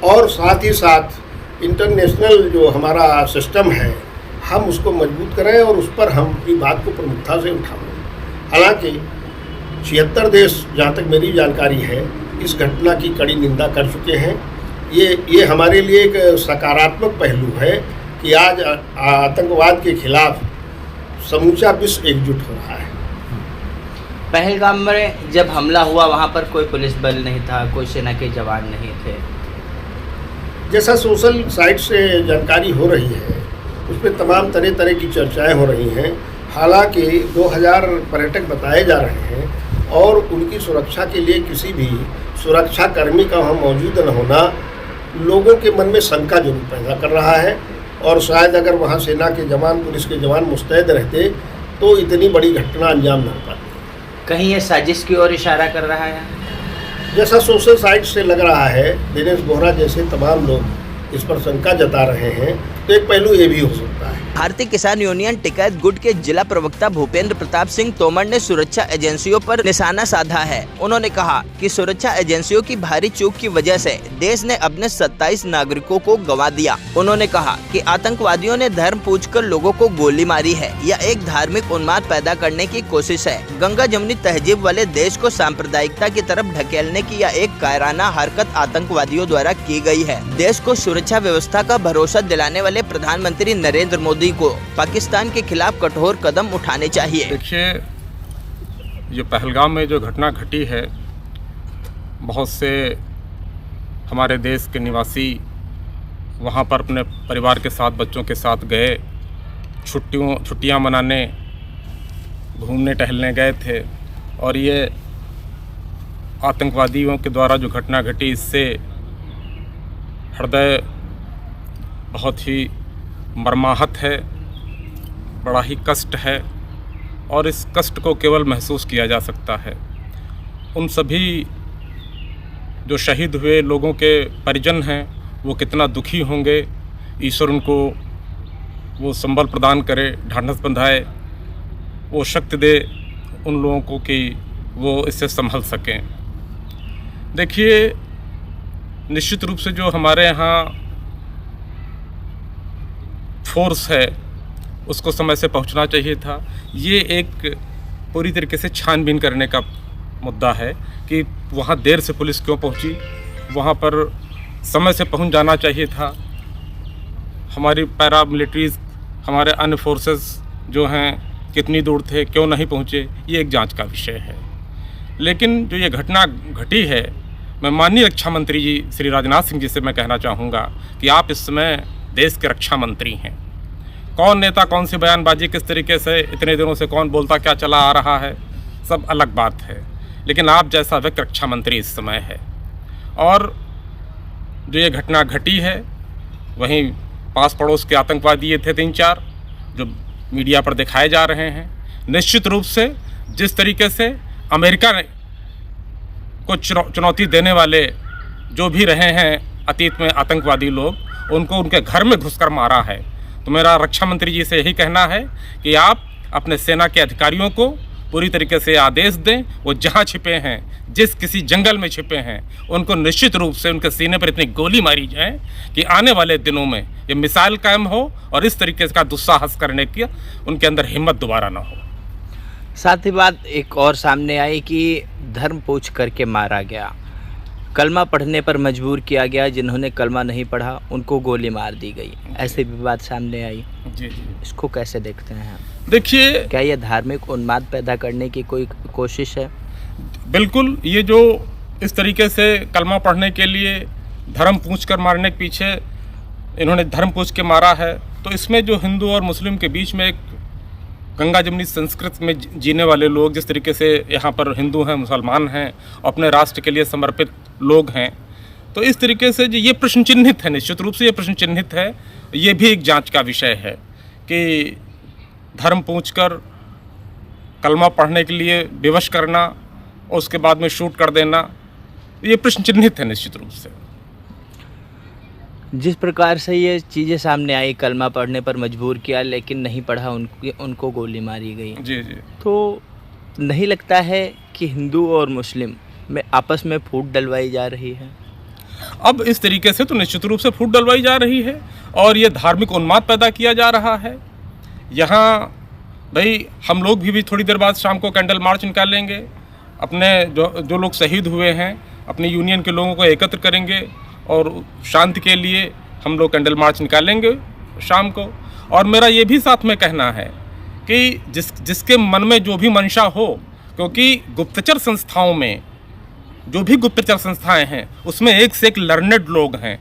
और साथ ही साथ इंटरनेशनल जो हमारा सिस्टम है हम उसको मजबूत करें और उस पर हम अपनी बात को प्रमुखता से उठाएं। हालांकि 76 देश, जहाँ तक मेरी जानकारी है, इस घटना की कड़ी निंदा कर चुके हैं। ये हमारे लिए एक सकारात्मक पहलू है कि आज आतंकवाद के खिलाफ समूचा विश्व एकजुट हो रहा है। पहलगाम में जब हमला हुआ वहाँ पर कोई पुलिस बल नहीं था, कोई सेना के जवान नहीं थे। जैसा सोशल साइट से जानकारी हो रही है उसमें तमाम तरह की चर्चाएं हो रही हैं। हालांकि 2000 पर्यटक बताए जा रहे हैं और उनकी सुरक्षा के लिए किसी भी सुरक्षा कर्मी का वहाँ मौजूद न होना लोगों के मन में शंका जरूर पैदा कर रहा है। और शायद अगर वहाँ सेना के जवान, पुलिस के जवान मुस्तैद रहते तो इतनी बड़ी घटना अंजाम न हो पाती। कहीं ये साजिश की ओर इशारा कर रहा है? जैसा सोशल साइट से लग रहा है, दिनेश बोहरा जैसे तमाम लोग इस पर शंका जता रहे हैं, तो एक पहलू ये भी हो सकता है। भारतीय किसान यूनियन टिकैत गुट के जिला प्रवक्ता भूपेंद्र प्रताप सिंह तोमर ने सुरक्षा एजेंसियों पर निशाना साधा है। उन्होंने कहा कि सुरक्षा एजेंसियों की भारी चूक की वजह से देश ने अपने 27 नागरिकों को गंवा दिया। उन्होंने कहा कि आतंकवादियों ने धर्म पूछकर लोगों को गोली मारी है। यह एक धार्मिक उन्माद पैदा करने की कोशिश है। गंगा जमुनी तहजीब वाले देश को सांप्रदायिकता की तरफ ढकेलने की यह एक कायराना हरकत आतंकवादियों द्वारा की गई है। देश को सुरक्षा व्यवस्था का भरोसा दिलाने वाले प्रधानमंत्री नरेंद्र मोदी को पाकिस्तान के खिलाफ कठोर कदम उठाने चाहिए। देखिए, जो पहलगाम में जो घटना घटी है, बहुत से हमारे देश के निवासी वहाँ पर अपने परिवार के साथ, बच्चों के साथ गए, छुट्टियाँ मनाने, घूमने टहलने गए थे। और ये आतंकवादियों के द्वारा जो घटना घटी, इससे हृदय बहुत ही मर्माहत है, बड़ा ही कष्ट है। और इस कष्ट को केवल महसूस किया जा सकता है उन सभी जो शहीद हुए लोगों के परिजन हैं, वो कितना दुखी होंगे। ईश्वर उनको वो संबल प्रदान करे, ढाढ़स बंधाए, वो शक्ति दे उन लोगों को कि वो इससे संभल सकें। देखिए, निश्चित रूप से जो हमारे यहाँ फोर्स है उसको समय से पहुंचना चाहिए था। ये एक पूरी तरीके से छानबीन करने का मुद्दा है कि वहाँ देर से पुलिस क्यों पहुंची, वहाँ पर समय से पहुंच जाना चाहिए था। हमारी पैरा मिलिट्रीज, हमारे अन्य फोर्सेस जो हैं कितनी दूर थे, क्यों नहीं पहुँचे, ये एक जांच का विषय है। लेकिन जो ये घटना घटी है, मैं माननीय रक्षा मंत्री जी श्री राजनाथ सिंह जी से मैं कहना चाहूँगा कि आप इस समय देश के रक्षा मंत्री हैं। कौन नेता कौन सी बयानबाजी किस तरीके से इतने दिनों से कौन बोलता क्या चला आ रहा है, सब अलग बात है। लेकिन आप जैसा व्यक्ति रक्षा मंत्री इस समय है। और जो ये घटना घटी है, वहीं पास पड़ोस के आतंकवादी ये थे 3-4 जो मीडिया पर दिखाए जा रहे हैं। निश्चित रूप से जिस तरीके से अमेरिका ने को चुनौती देने वाले जो भी रहे हैं अतीत में आतंकवादी लोग, उनको उनके घर में घुसकर मारा है। तो मेरा रक्षा मंत्री जी से यही कहना है कि आप अपने सेना के अधिकारियों को पूरी तरीके से आदेश दें, वो जहां छिपे हैं, जिस किसी जंगल में छिपे हैं, उनको निश्चित रूप से उनके सीने पर इतनी गोली मारी जाए कि आने वाले दिनों में ये मिसाइल कायम हो और इस तरीके का दुस्साहस करने की उनके अंदर हिम्मत दोबारा ना हो। साथ ही बात एक और सामने आई कि धर्म पूछ करके मारा गया, कलमा पढ़ने पर मजबूर किया गया, जिन्होंने कलमा नहीं पढ़ा उनको गोली मार दी गई, ऐसी भी बात सामने आई। जी जी, इसको कैसे देखते हैं? देखिए, क्या यह धार्मिक उन्माद पैदा करने की कोई कोशिश है? बिल्कुल, ये जो इस तरीके से कलमा पढ़ने के लिए धर्म पूछ कर मारने के पीछे इन्होंने धर्म पूछ के मारा है, तो इसमें जो हिंदू और मुस्लिम के बीच में एक गंगा जमुनी संस्कृत में जीने वाले लोग, जिस तरीके से यहाँ पर हिंदू हैं, मुसलमान हैं, अपने राष्ट्र के लिए समर्पित लोग हैं, तो इस तरीके से ये प्रश्न चिन्हित है। निश्चित रूप से ये प्रश्न चिन्हित है। ये भी एक जांच का विषय है कि धर्म पूछकर कलमा पढ़ने के लिए विवश करना और उसके बाद में शूट कर देना, ये प्रश्न चिन्हित है निश्चित रूप से। जिस प्रकार से ये चीज़ें सामने आई, कलमा पढ़ने पर मजबूर किया लेकिन नहीं पढ़ा, उनको गोली मारी गई। जी जी, तो नहीं लगता है कि हिंदू और मुस्लिम में आपस में फूट डलवाई जा रही है? अब इस तरीके से तो निश्चित रूप से फूट डलवाई जा रही है और ये धार्मिक उन्माद पैदा किया जा रहा है। यहाँ भाई हम लोग भी थोड़ी देर बाद शाम को कैंडल मार्च निकालेंगे, अपने जो लोग शहीद हुए हैं अपनी यूनियन के लोगों को एकत्र करेंगे और शांति के लिए हम लोग कैंडल मार्च निकालेंगे शाम को। और मेरा ये भी साथ में कहना है कि जिसके मन में जो भी मंशा हो, क्योंकि गुप्तचर संस्थाओं में जो भी गुप्तचर संस्थाएं हैं उसमें एक से एक लर्नेड लोग हैं।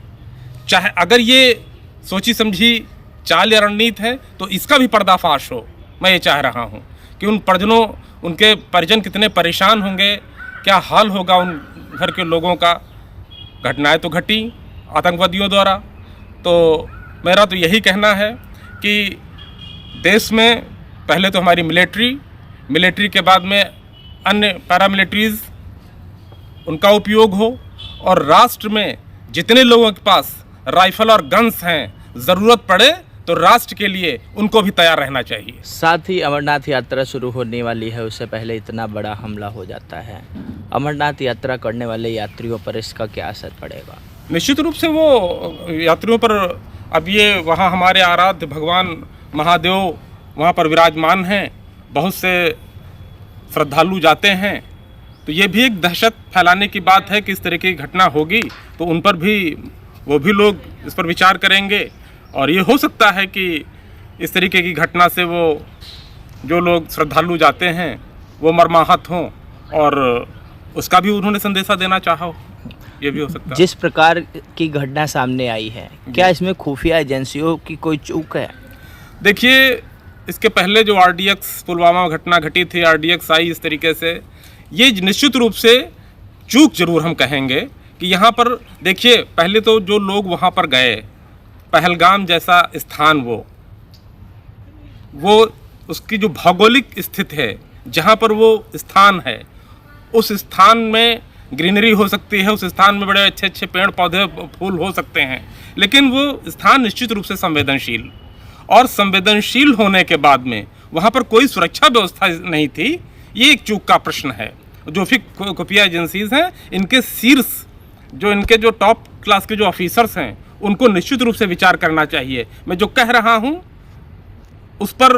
चाहे अगर ये सोची समझी चाल या रणनीति है तो इसका भी पर्दाफाश हो। मैं ये चाह रहा हूँ कि उन परिजनों, उनके परिजन कितने परेशान होंगे, क्या हाल होगा उन घर के लोगों का। घटनाएं तो घटी, आतंकवादियों द्वारा। तो मेरा तो यही कहना है कि देश में पहले तो हमारी मिलिट्री के बाद में अन्य पैरामिलिट्रीज़ उनका उपयोग हो, और राष्ट्र में जितने लोगों के पास राइफल और गन्स हैं, ज़रूरत पड़े तो राष्ट्र के लिए उनको भी तैयार रहना चाहिए। साथ ही अमरनाथ यात्रा शुरू होने वाली है, उससे पहले इतना बड़ा हमला हो जाता है। अमरनाथ यात्रा करने वाले यात्रियों पर इसका क्या असर पड़ेगा? निश्चित रूप से वो यात्रियों पर, अब ये वहाँ हमारे आराध्य भगवान महादेव वहाँ पर विराजमान हैं, बहुत से श्रद्धालु जाते हैं, तो ये भी एक दहशत फैलाने की बात है कि इस तरह की घटना होगी तो उन पर भी वो भी लोग इस पर विचार करेंगे, और ये हो सकता है कि इस तरीके की घटना से वो जो लोग श्रद्धालु जाते हैं वो मर्माहत हों, और उसका भी उन्होंने संदेशा देना चाहा हो, ये भी हो सकता है। जिस प्रकार की घटना सामने आई है, क्या इसमें खुफिया एजेंसियों की कोई चूक है? देखिए, इसके पहले जो RDX पुलवामा घटना घटी थी, RDX आई इस तरीके से, ये निश्चित रूप से चूक जरूर हम कहेंगे कि यहाँ पर देखिए, पहले तो जो लोग वहाँ पर गए, पहलगाम जैसा स्थान, वो उसकी जो भौगोलिक स्थिति है, जहाँ पर वो स्थान है, उस स्थान में ग्रीनरी हो सकती है, उस स्थान में बड़े अच्छे अच्छे पेड़ पौधे फूल हो सकते हैं, लेकिन वो स्थान निश्चित रूप से संवेदनशील, और संवेदनशील होने के बाद में वहाँ पर कोई सुरक्षा व्यवस्था नहीं थी। ये एक चूक का प्रश्न है। जो भी खुफिया एजेंसीज हैं, इनके शीर्ष इनके जो टॉप क्लास के जो ऑफिसर्स हैं, उनको निश्चित रूप से विचार करना चाहिए। मैं जो कह रहा हूँ उस पर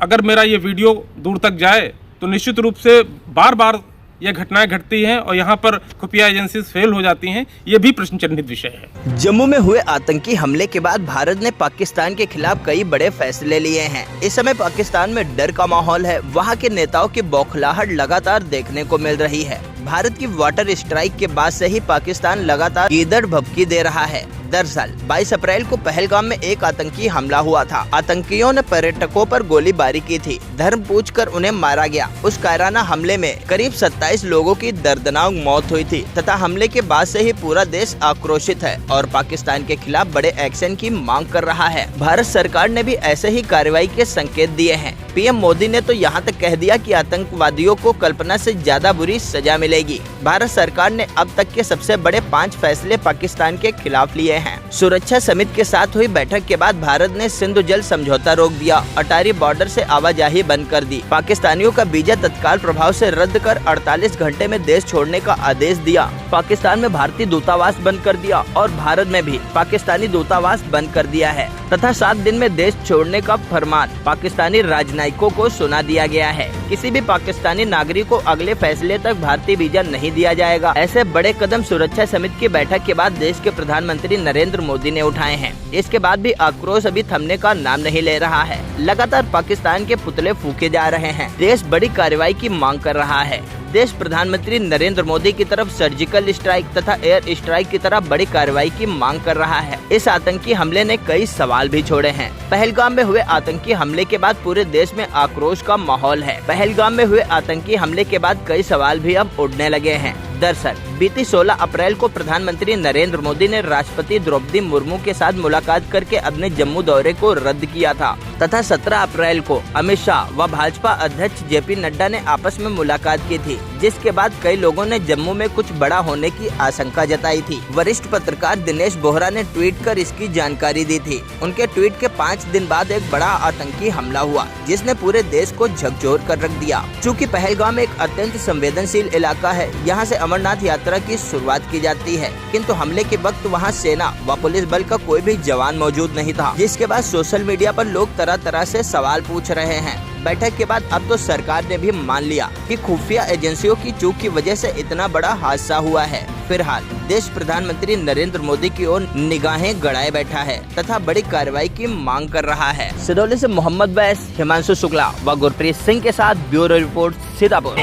अगर मेरा ये वीडियो दूर तक जाए तो निश्चित रूप से बार बार ये घटनाएं घटती हैं और यहाँ पर खुफिया एजेंसीज फेल हो जाती हैं, ये भी प्रश्न चिन्हित विषय है। जम्मू में हुए आतंकी हमले के बाद भारत ने पाकिस्तान के खिलाफ कई बड़े फैसले लिए हैं। इस समय पाकिस्तान में डर का माहौल है। वहाँ के नेताओं की बौखलाहट लगातार देखने को मिल रही है। भारत की वाटर स्ट्राइक के बाद से ही पाकिस्तान लगातार कीदड़ भभकी दे रहा है। दरअसल 22 अप्रैल को पहलगाम में एक आतंकी हमला हुआ था। आतंकियों ने पर्यटकों पर गोलीबारी की थी। धर्म पूछकर उन्हें मारा गया। उस कायराना हमले में करीब 27 लोगों की दर्दनाक मौत हुई थी तथा हमले के बाद से ही पूरा देश आक्रोशित है और पाकिस्तान के खिलाफ बड़े एक्शन की मांग कर रहा है। भारत सरकार ने भी ऐसे ही कार्रवाई के संकेत दिए हैं। पीएम मोदी ने तो यहाँ तक कह दिया कि आतंकवादियों को कल्पना से ज्यादा बुरी सजा मिलेगी। भारत सरकार ने अब तक के सबसे बड़े 5 फैसले पाकिस्तान के खिलाफ लिए हैं। सुरक्षा समिति के साथ हुई बैठक के बाद भारत ने सिंधु जल समझौता रोक दिया। अटारी बॉर्डर से आवाजाही बंद कर दी। पाकिस्तानियों का वीजा तत्काल प्रभाव से रद्द कर 48 घंटे में देश छोड़ने का आदेश दिया। पाकिस्तान में भारतीय दूतावास बंद कर दिया और भारत में भी पाकिस्तानी दूतावास बंद कर दिया है तथा 7 दिन में देश छोड़ने का फरमान पाकिस्तानी राजनयिकों को सुना दिया गया है। किसी भी पाकिस्तानी नागरिक को अगले फैसले तक भारतीय वीजा नहीं दिया जाएगा। ऐसे बड़े कदम सुरक्षा समिति की बैठक के बाद देश के प्रधानमंत्री नरेंद्र मोदी ने उठाए हैं। इसके बाद भी आक्रोश अभी थमने का नाम नहीं ले रहा है। लगातार पाकिस्तान के पुतले फूके जा रहे हैं। देश बड़ी कार्रवाई की मांग कर रहा है। देश प्रधानमंत्री नरेंद्र मोदी की तरफ सर्जिकल स्ट्राइक तथा एयर स्ट्राइक की तरह बड़ी कार्रवाई की मांग कर रहा है। इस आतंकी हमले ने कई सवाल भी छोड़े हैं। पहलगाम में हुए आतंकी हमले के बाद पूरे देश में आक्रोश का माहौल है। पहलगाम में हुए आतंकी हमले के बाद कई सवाल भी अब उठने लगे हैं। दरअसल बीती 16 अप्रैल को प्रधानमंत्री नरेंद्र मोदी ने राष्ट्रपति द्रौपदी मुर्मू के साथ मुलाकात करके अपने जम्मू दौरे को रद्द किया था तथा 17 अप्रैल को अमित शाह व भाजपा अध्यक्ष जेपी नड्डा ने आपस में मुलाकात की थी, जिसके बाद कई लोगों ने जम्मू में कुछ बड़ा होने की आशंका जताई थी। वरिष्ठ पत्रकार दिनेश बोहरा ने ट्वीट कर इसकी जानकारी दी थी। उनके ट्वीट के 5 दिन बाद एक बड़ा आतंकी हमला हुआ जिसने पूरे देश को झकझोर कर रख दिया। चूँकि पहलगाम एक अत्यंत संवेदनशील इलाका है, यहाँ से अमरनाथ यात्रा की शुरुआत की जाती है, किंतु हमले के वक्त वहाँ सेना व पुलिस बल का कोई भी जवान मौजूद नहीं था, जिसके बाद सोशल मीडिया पर लोग तरह तरह से सवाल पूछ रहे हैं। बैठक के बाद अब तो सरकार ने भी मान लिया कि खुफिया एजेंसियों की चूक की वजह से इतना बड़ा हादसा हुआ है। फिलहाल देश प्रधानमंत्री नरेंद्र मोदी की ओर निगाहें गड़ाए बैठा है तथा बड़ी कार्रवाई की मांग कर रहा है। सिरौली से मोहम्मद बैस, हिमांशु शुक्ला व गुरप्रीत सिंह के साथ ब्यूरो रिपोर्ट सीतापुर।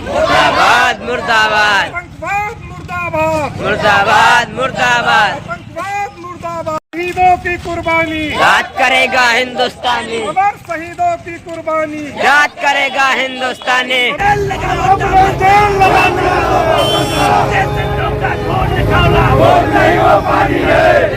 मुर्दाबाद मुर्दाबाद मुर्दाबाद मुर्दाबाद शहीदों की कुर्बानी याद करेगा हिंदुस्तानी। शहीदों की कुर्बानी याद करेगा हिंदुस्तानी। वोट नहीं वो पानी है।